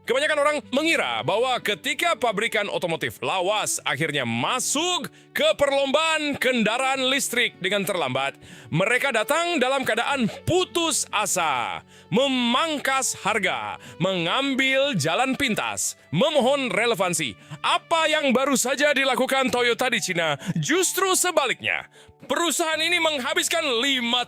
Kebanyakan orang mengira bahwa ketika pabrikan otomotif lawas akhirnya masuk ke perlombaan kendaraan listrik dengan terlambat, mereka datang dalam keadaan putus asa, memangkas harga, mengambil jalan pintas, memohon relevansi. Apa yang baru saja dilakukan Toyota di Cina justru sebaliknya. Perusahaan ini menghabiskan 5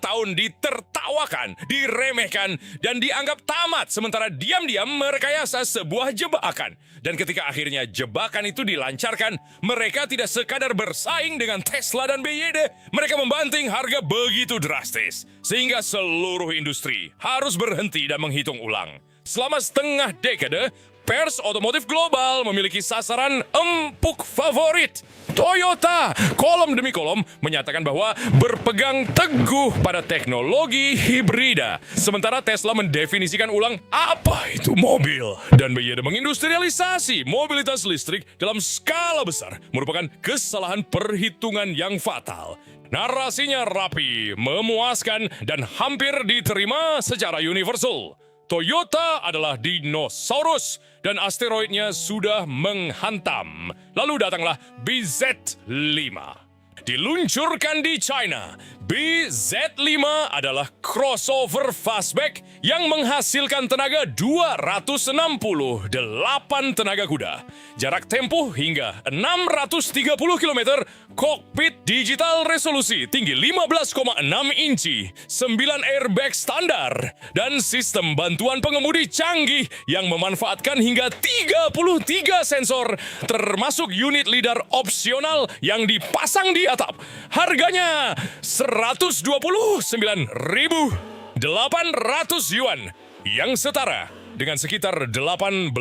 tahun ditertawakan, diremehkan, dan dianggap tamat sementara diam-diam merekayasa sebuah jebakan. Dan ketika akhirnya jebakan itu dilancarkan, mereka tidak sekadar bersaing dengan Tesla dan BYD, mereka membanting harga begitu drastis, sehingga seluruh industri harus berhenti dan menghitung ulang. Selama setengah dekade, pers otomotif global memiliki sasaran empuk favorit. Toyota, kolom demi kolom, menyatakan bahwa berpegang teguh pada teknologi hibrida. Sementara Tesla mendefinisikan ulang apa itu mobil. Dan BYD mengindustrialisasi mobilitas listrik dalam skala besar, merupakan kesalahan perhitungan yang fatal. Narasinya rapi, memuaskan, dan hampir diterima secara universal. Toyota adalah dinosaurus dan asteroidnya sudah menghantam. Lalu datanglah BZ5. Diluncurkan di China, BZ5 adalah crossover fastback yang menghasilkan tenaga 268 tenaga kuda. Jarak tempuh hingga 630 km, kokpit digital resolusi tinggi 15,6 inci, 9 airbag standar, dan sistem bantuan pengemudi canggih yang memanfaatkan hingga 33 sensor, termasuk unit lidar opsional yang dipasang di atap. Harganya 129.800 yuan, yang setara dengan sekitar 18.000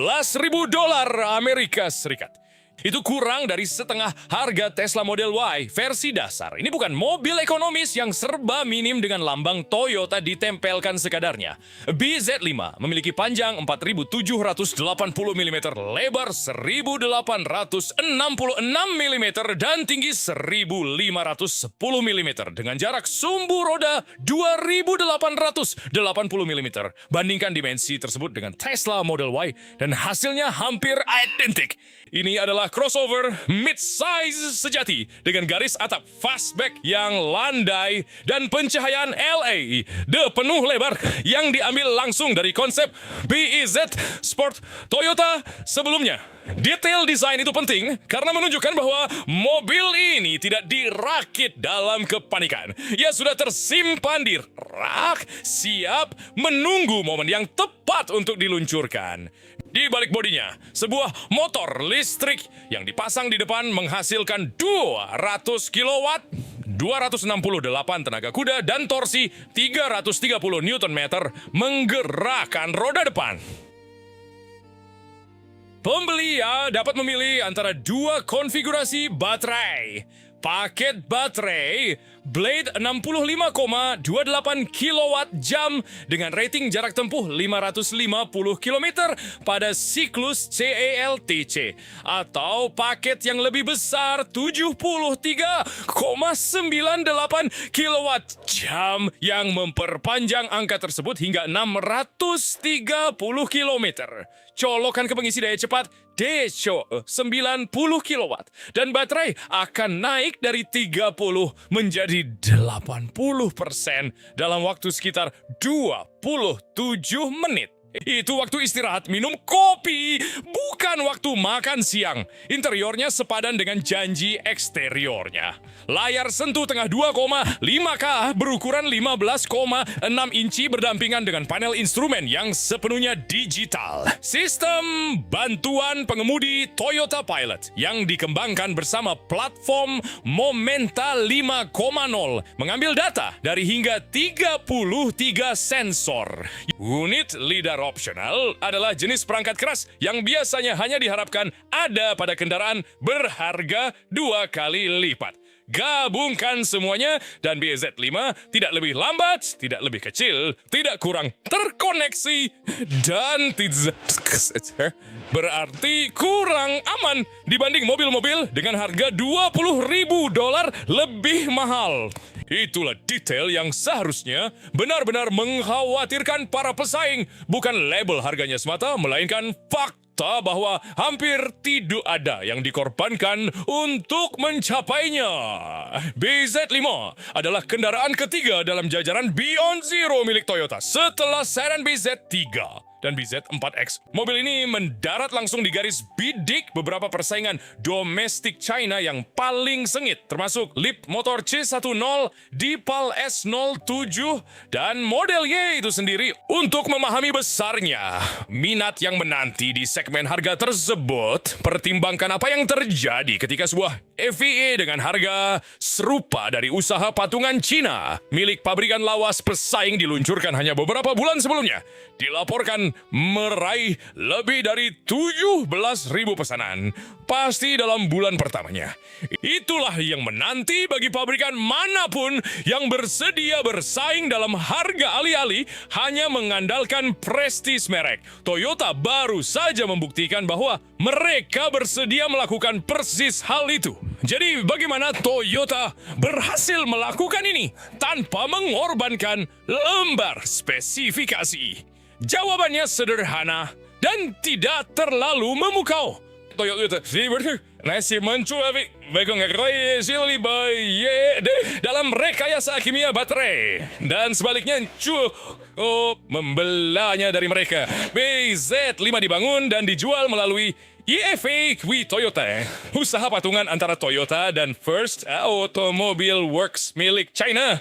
dolar Amerika Serikat. Itu kurang dari setengah harga Tesla Model Y versi dasar. Ini bukan mobil ekonomis yang serba minim dengan lambang Toyota ditempelkan sekadarnya. BZ5 memiliki panjang 4.780 mm, lebar 1.866 mm, dan tinggi 1.510 mm dengan jarak sumbu roda 2.880 mm. Bandingkan dimensi tersebut dengan Tesla Model Y dan hasilnya hampir identik. Ini adalah crossover mid-size sejati dengan garis atap fastback yang landai dan pencahayaan LED penuh lebar yang diambil langsung dari konsep BEZ Sport Toyota sebelumnya. Detail desain itu penting karena menunjukkan bahwa mobil ini tidak dirakit dalam kepanikan. Ia sudah tersimpan di rak, siap menunggu momen yang tepat untuk diluncurkan. Di balik bodinya, sebuah motor listrik yang dipasang di depan menghasilkan 200 kW, 268 tenaga kuda, dan torsi 330 Nm menggerakkan roda depan. Pembeli dapat memilih antara dua konfigurasi baterai. Paket baterai Blade 65,28 kWh dengan rating jarak tempuh 550 km pada siklus CALTC, atau paket yang lebih besar 73,98 kWh yang memperpanjang angka tersebut hingga 630 km. Colokan ke pengisi daya cepat Decho 90 kW dan baterai akan naik dari 30 menjadi 80% dalam waktu sekitar 27 menit. Itu waktu istirahat minum kopi, bukan waktu makan siang. Interiornya sepadan dengan janji eksteriornya. Layar sentuh tengah 2,5K berukuran 15,6 inci berdampingan dengan panel instrumen yang sepenuhnya digital. Sistem bantuan pengemudi Toyota Pilot yang dikembangkan bersama platform Momenta 5.0 mengambil data dari hingga 33 sensor. Unit lidar opsional adalah jenis perangkat keras yang biasanya hanya diharapkan ada pada kendaraan berharga 2 kali lipat. Gabungkan semuanya dan BZ5 tidak lebih lambat, tidak lebih kecil, tidak kurang terkoneksi, dan berarti kurang aman dibanding mobil-mobil dengan harga $20.000 lebih mahal. Itulah detail yang seharusnya benar-benar mengkhawatirkan para pesaing, bukan label harganya semata, melainkan fakta bahwa hampir tidak ada yang dikorbankan untuk mencapainya. BZ5 adalah kendaraan ketiga dalam jajaran Beyond Zero milik Toyota setelah Sedan BZ3 dan BZ4X. Mobil ini mendarat langsung di garis bidik beberapa persaingan domestik China yang paling sengit, termasuk Leap Motor C10, Deepal S07, dan Model Y itu sendiri. Untuk memahami besarnya minat yang menanti di segmen harga tersebut, pertimbangkan apa yang terjadi ketika sebuah EVA dengan harga serupa dari usaha patungan Cina milik pabrikan lawas pesaing diluncurkan hanya beberapa bulan sebelumnya, dilaporkan meraih lebih dari 17.000 pesanan pasti dalam bulan pertamanya. Itulah yang menanti bagi pabrikan manapun yang bersedia bersaing dalam harga alih-alih hanya mengandalkan prestis merek. Toyota baru saja membuktikan bahwa mereka bersedia melakukan persis hal itu. Jadi bagaimana Toyota berhasil melakukan ini tanpa mengorbankan lembar spesifikasi? Jawabannya sederhana dan tidak terlalu memukau. Toyota masih mencoba dalam rekayasa kimia baterai dan sebaliknya membelanya dari mereka. BZ5 dibangun dan dijual melalui YFA Toyota, usaha patungan antara Toyota dan First Automobile Works milik China.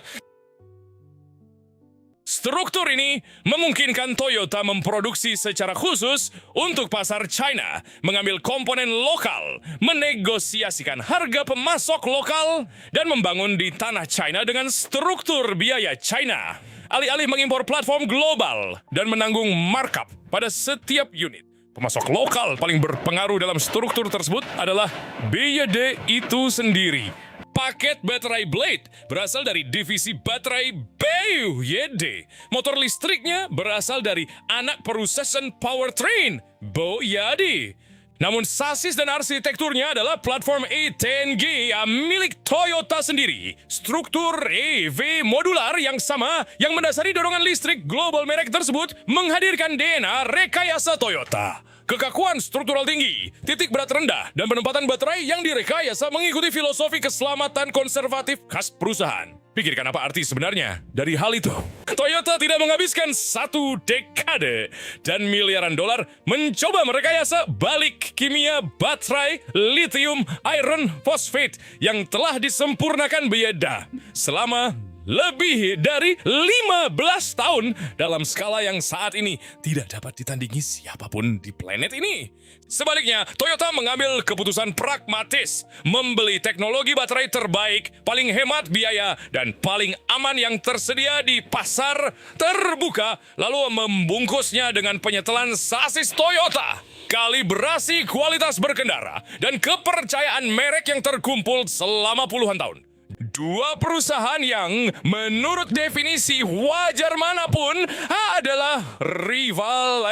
Struktur ini memungkinkan Toyota memproduksi secara khusus untuk pasar China, mengambil komponen lokal, menegosiasikan harga pemasok lokal, dan membangun di tanah China dengan struktur biaya China. Alih-alih mengimpor platform global dan menanggung markup pada setiap unit. Pemasok lokal paling berpengaruh dalam struktur tersebut adalah BYD itu sendiri. Paket baterai Blade berasal dari divisi baterai BYD. Motor listriknya berasal dari anak perusahaan powertrain BYD. Namun sasis dan arsitekturnya adalah platform E10G milik Toyota sendiri. Struktur EV modular yang sama yang mendasari dorongan listrik global merek tersebut menghadirkan DNA rekayasa Toyota. Kekakuan struktural tinggi, titik berat rendah, dan penempatan baterai yang direkayasa mengikuti filosofi keselamatan konservatif khas perusahaan. Pikirkan apa arti sebenarnya dari hal itu. Toyota tidak menghabiskan 1 dekade dan miliaran dolar mencoba merekayasa balik kimia baterai lithium iron phosphate yang telah disempurnakan BYD selama lebih dari 15 tahun dalam skala yang saat ini tidak dapat ditandingi siapapun di planet ini. Sebaliknya, Toyota mengambil keputusan pragmatis, membeli teknologi baterai terbaik, paling hemat biaya, dan paling aman yang tersedia di pasar terbuka, lalu membungkusnya dengan penyetelan sasis Toyota. Kalibrasi kualitas berkendara dan kepercayaan merek yang terkumpul selama puluhan tahun. Dua perusahaan yang menurut definisi wajar manapun adalah rival,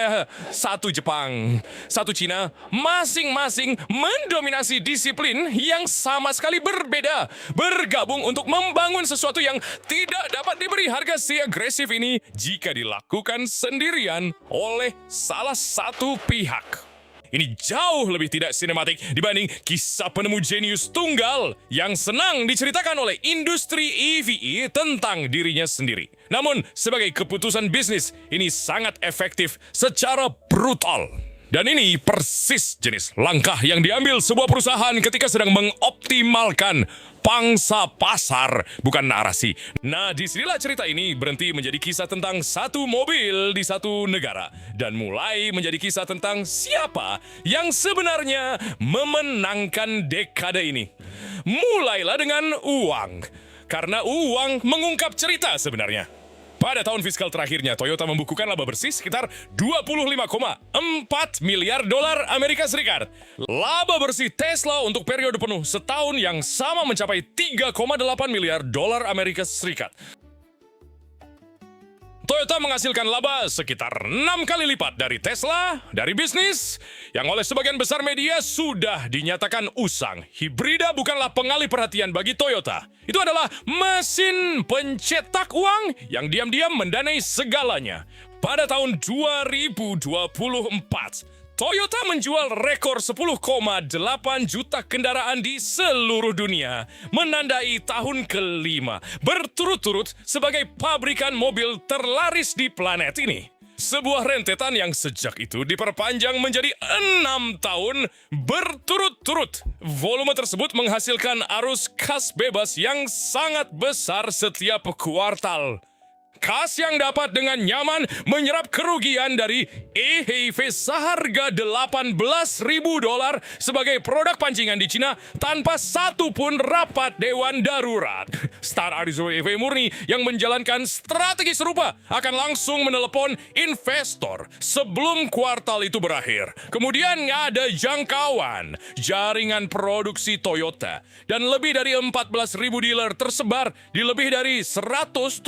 satu Jepang, satu Cina, masing-masing mendominasi disiplin yang sama sekali berbeda, bergabung untuk membangun sesuatu yang tidak dapat diberi harga si agresif ini jika dilakukan sendirian oleh salah satu pihak. Ini jauh lebih tidak sinematik dibanding kisah penemu jenius tunggal yang senang diceritakan oleh industri EVE tentang dirinya sendiri. Namun, sebagai keputusan bisnis, ini sangat efektif secara brutal. Dan ini persis jenis langkah yang diambil sebuah perusahaan ketika sedang mengoptimalkan pangsa pasar, bukan narasi. Nah, disinilah cerita ini berhenti menjadi kisah tentang satu mobil di satu negara dan mulai menjadi kisah tentang siapa yang sebenarnya memenangkan dekade ini. Mulailah dengan uang, karena uang mengungkap cerita sebenarnya. Pada tahun fiskal terakhirnya, Toyota membukukan laba bersih sekitar 25,4 miliar dolar Amerika Serikat. Laba bersih Tesla untuk periode penuh setahun yang sama mencapai 3,8 miliar dolar Amerika Serikat. Toyota menghasilkan laba sekitar 6 kali lipat dari Tesla, dari bisnis yang oleh sebagian besar media sudah dinyatakan usang. Hibrida bukanlah pengalih perhatian bagi Toyota. Itu adalah mesin pencetak uang yang diam-diam mendanai segalanya. Pada tahun 2024, Toyota menjual rekor 10,8 juta kendaraan di seluruh dunia, menandai tahun kelima berturut-turut sebagai pabrikan mobil terlaris di planet ini. Sebuah rentetan yang sejak itu diperpanjang menjadi 6 tahun berturut-turut. Volume tersebut menghasilkan arus kas bebas yang sangat besar setiap kuartal. Kas yang dapat dengan nyaman menyerap kerugian dari EHV seharga $18.000 sebagai produk pancingan di Cina tanpa satu pun rapat Dewan Darurat. Star Arizo EV murni yang menjalankan strategi serupa akan langsung menelepon investor sebelum kuartal itu berakhir. Kemudian ada jangkauan jaringan produksi Toyota dan lebih dari 14.000 dealer tersebar di lebih dari 170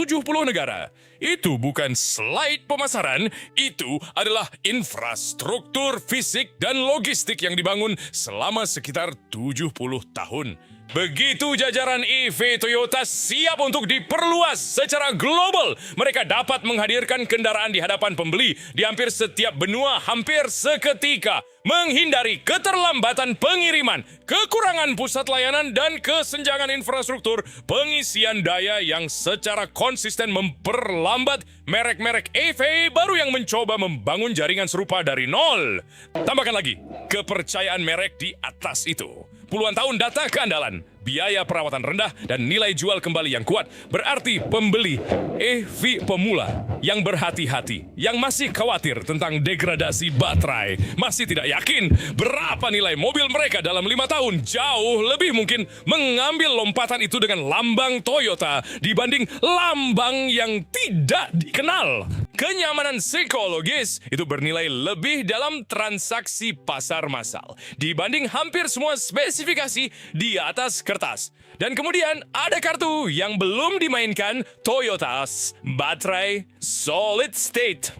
negara. Itu bukan slide pemasaran, itu adalah infrastruktur fisik dan logistik yang dibangun selama sekitar 70 tahun. Begitu jajaran EV Toyota siap untuk diperluas secara global, mereka dapat menghadirkan kendaraan di hadapan pembeli di hampir setiap benua hampir seketika, menghindari keterlambatan pengiriman, kekurangan pusat layanan, dan kesenjangan infrastruktur pengisian daya yang secara konsisten memperlambat merek-merek EV baru yang mencoba membangun jaringan serupa dari nol. Tambahkan lagi, kepercayaan merek di atas itu. Puluhan tahun data keandalan, biaya perawatan rendah, dan nilai jual kembali yang kuat. Berarti pembeli EV pemula yang berhati-hati, yang masih khawatir tentang degradasi baterai, masih tidak yakin berapa nilai mobil mereka dalam 5 tahun, jauh lebih mungkin mengambil lompatan itu dengan lambang Toyota dibanding lambang yang tidak dikenal. Kenyamanan psikologis itu bernilai lebih dalam transaksi pasar massal dibanding hampir semua spesifikasi di atas kertas. Dan kemudian ada kartu yang belum dimainkan, Toyota's baterai solid state.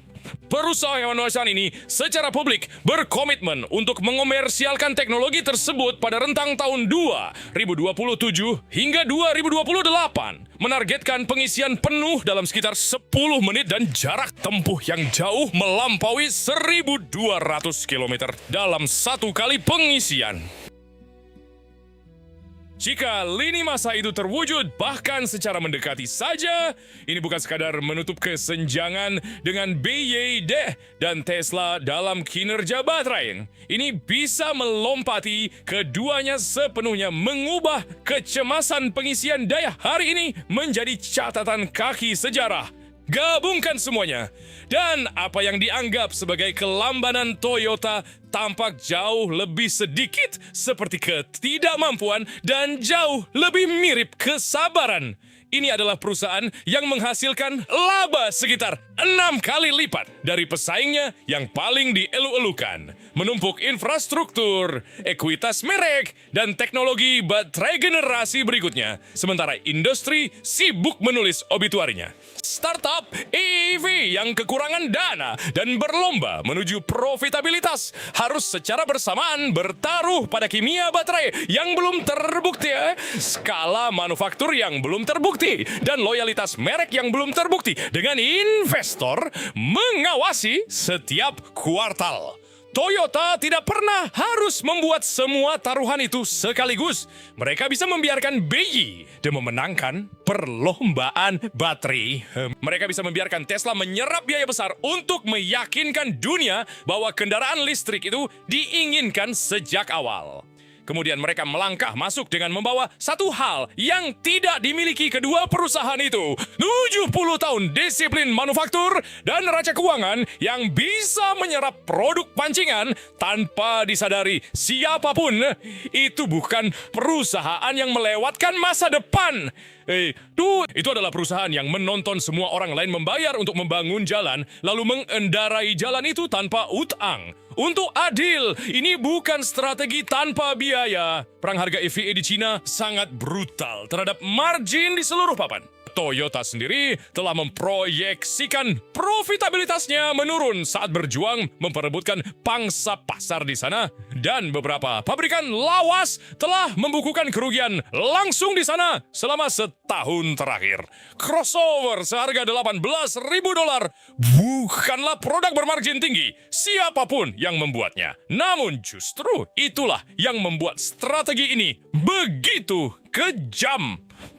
Perusahaan ini secara publik berkomitmen untuk mengomersialkan teknologi tersebut pada rentang tahun 2027 hingga 2028. Menargetkan pengisian penuh dalam sekitar 10 menit dan jarak tempuh yang jauh melampaui 1.200 km dalam satu kali pengisian. Jika lini masa itu terwujud bahkan secara mendekati saja, ini bukan sekadar menutup kesenjangan dengan BYD dan Tesla dalam kinerja baterai. Ini bisa melompati keduanya sepenuhnya, mengubah kecemasan pengisian daya hari ini menjadi catatan kaki sejarah. Gabungkan semuanya, dan apa yang dianggap sebagai kelambanan Toyota tampak jauh lebih sedikit seperti ketidakmampuan dan jauh lebih mirip kesabaran. Ini adalah perusahaan yang menghasilkan laba sekitar 6 kali lipat dari pesaingnya yang paling dielu-elukan. Menumpuk infrastruktur, ekuitas merek, dan teknologi baterai generasi berikutnya. Sementara industri sibuk menulis obituarinya. Startup EV yang kekurangan dana dan berlomba menuju profitabilitas harus secara bersamaan bertaruh pada kimia baterai yang belum terbukti, skala manufaktur yang belum terbukti, dan loyalitas merek yang belum terbukti dengan investor mengawasi setiap kuartal. Toyota tidak pernah harus membuat semua taruhan itu sekaligus. Mereka bisa membiarkan BY dan memenangkan perlombaan baterai. Mereka bisa membiarkan Tesla menyerap biaya besar untuk meyakinkan dunia bahwa kendaraan listrik itu diinginkan sejak awal. Kemudian mereka melangkah masuk dengan membawa satu hal yang tidak dimiliki kedua perusahaan itu. 70 tahun disiplin manufaktur dan raca keuangan yang bisa menyerap produk pancingan tanpa disadari siapapun. Itu bukan perusahaan yang melewatkan masa depan. Itu adalah perusahaan yang menonton semua orang lain membayar untuk membangun jalan, lalu mengendarai jalan itu tanpa utang. Untuk adil, ini bukan strategi tanpa biaya. Perang harga EVA di China sangat brutal terhadap margin di seluruh papan. Toyota sendiri telah memproyeksikan profitabilitasnya menurun saat berjuang memperebutkan pangsa pasar di sana. Dan beberapa pabrikan lawas telah membukukan kerugian langsung di sana selama setahun terakhir. Crossover seharga $18.000 bukanlah produk bermargin tinggi siapapun yang membuatnya. Namun justru itulah yang membuat strategi ini begitu kejam.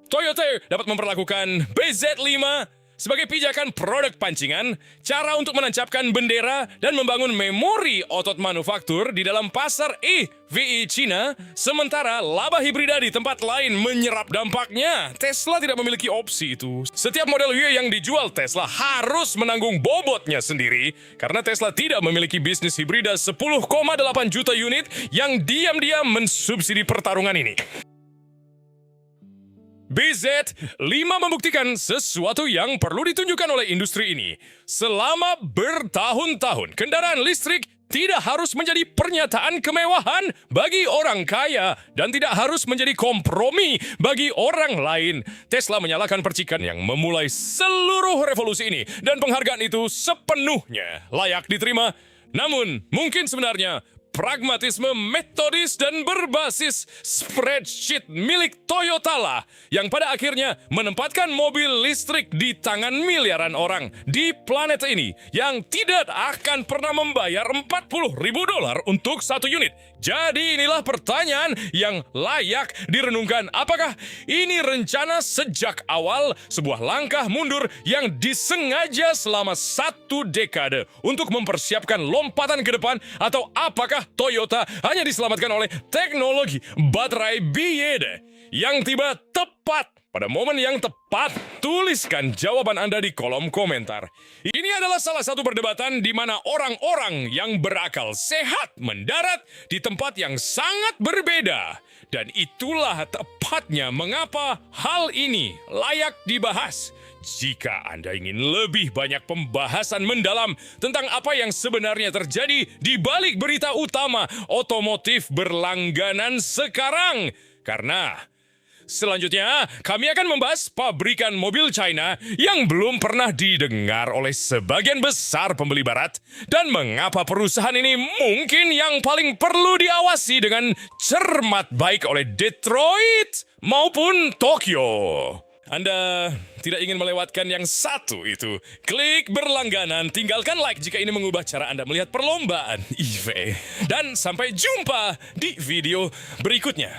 Toyota dapat memperlakukan BZ5 sebagai pijakan produk pancingan, cara untuk menancapkan bendera dan membangun memori otot manufaktur di dalam pasar EVE Cina, sementara laba hibrida di tempat lain menyerap dampaknya. Tesla tidak memiliki opsi itu. Setiap model Y yang dijual Tesla harus menanggung bobotnya sendiri karena Tesla tidak memiliki bisnis hibrida 10,8 juta unit yang diam-diam mensubsidi pertarungan ini. BZ5 membuktikan sesuatu yang perlu ditunjukkan oleh industri ini. Selama bertahun-tahun, kendaraan listrik tidak harus menjadi pernyataan kemewahan bagi orang kaya dan tidak harus menjadi kompromi bagi orang lain. Tesla menyalakan percikan yang memulai seluruh revolusi ini dan penghargaan itu sepenuhnya layak diterima. Namun, mungkin sebenarnya pragmatisme metodis dan berbasis spreadsheet milik Toyota lah yang pada akhirnya menempatkan mobil listrik di tangan miliaran orang di planet ini yang tidak akan pernah membayar $40.000 untuk satu unit. Jadi inilah pertanyaan yang layak direnungkan. Apakah ini rencana sejak awal, sebuah langkah mundur yang disengaja selama 1 dekade untuk mempersiapkan lompatan ke depan, atau apakah Toyota hanya diselamatkan oleh teknologi baterai BYD yang tiba tepat pada momen yang tepat? Tuliskan jawaban Anda di kolom komentar. Ini adalah salah satu perdebatan di mana orang-orang yang berakal sehat mendarat di tempat yang sangat berbeda. Dan itulah tepatnya mengapa hal ini layak dibahas. Jika Anda ingin lebih banyak pembahasan mendalam tentang apa yang sebenarnya terjadi di balik berita utama otomotif berlangganan sekarang. Karena selanjutnya, kami akan membahas pabrikan mobil China yang belum pernah didengar oleh sebagian besar pembeli barat dan mengapa perusahaan ini mungkin yang paling perlu diawasi dengan cermat baik oleh Detroit maupun Tokyo. Anda tidak ingin melewatkan yang satu itu. Klik berlangganan, tinggalkan like jika ini mengubah cara Anda melihat perlombaan EVE. Dan sampai jumpa di video berikutnya.